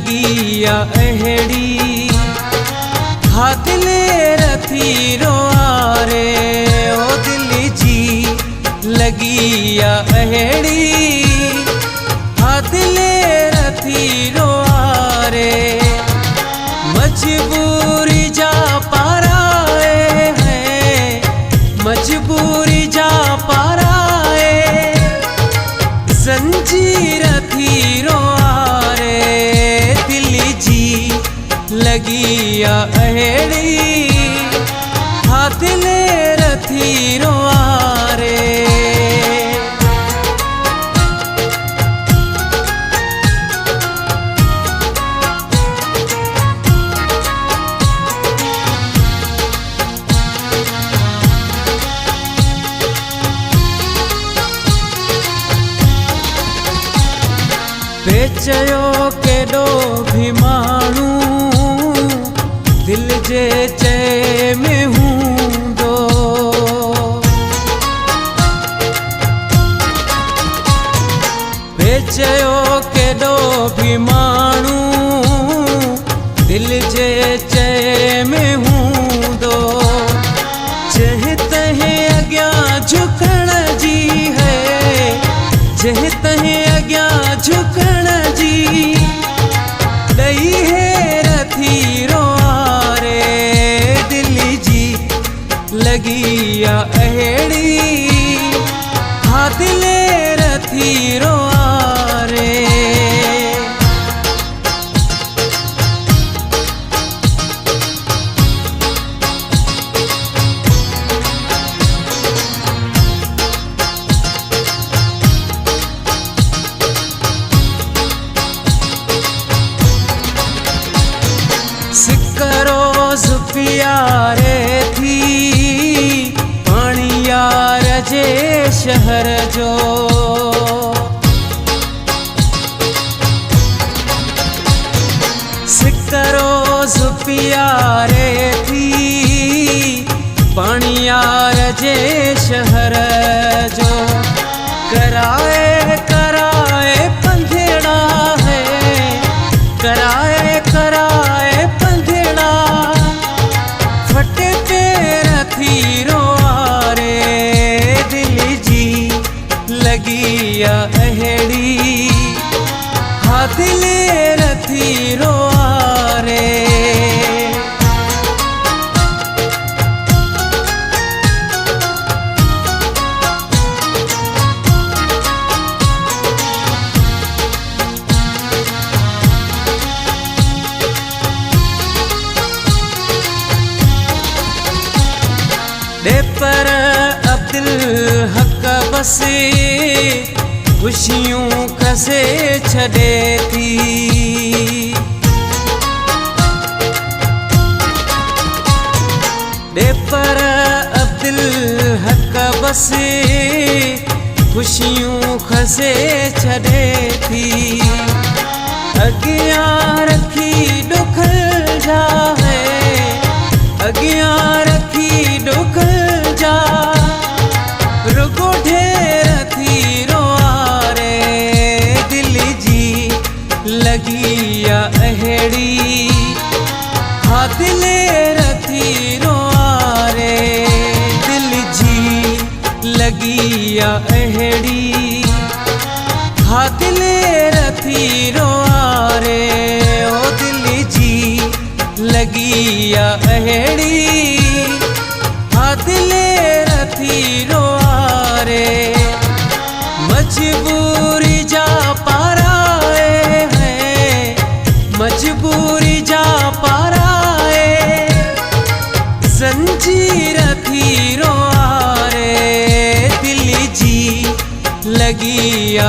लगिया अहेड़ी हा दिले रथी रोआरे ओ दिल जी लगिया अहेड़ी हा दिले रथी रोआरे मजबूरी जा पाराए हैं मजबूरी जा पाराए जंजीर थी रोआरे दिल जी लगिया अहेड़ी हा दिले रथी रोआरे बेचयो केॾो भी माण्हू दिल जे चए में हूंदो बेचयो केॾो भी माण्हू दिल जे चए में हूंदो जंहिं तंहिं अॻियां झुकण जी है जंहिं तंहिं अॻियां झुकण जी ॾई है रथी रोआरे दिल जी लगिया अहेड़ी हा दिले रथी रोआरे रोज प्यारे थी पानी यार जे शहर जो सिक रोज प्यारे थी पानी यार जे शहर जो कराए कराए पंधेड़ा है कराए कराए पंधेड़ा फटे पैर थी रोआरे दिल जी लगिया अहेड़ी हा दिले रथी रोआरे पर अब्दुल हक बसे खुशियों कसे छड़े थी पर अब्दुल हक बसे खुशियों खसे छड़े थी अगियां रखी डुखल जा है अगियां रखी डुखल जा रुगो ढेर थी रोआरे दिल जी लगिया अहेड़ी हा दिले रथी रोआरे दिल जी लगिया अहेड़ी हा दिले रथी रोआरे ओ दिल जी लगिया अहेड़ी हा दिले रथी रोआरे मजबूरी जा पाराए हैं मजबूरी जा पाराए जंजीर थी रोआरे दिल जी लगिया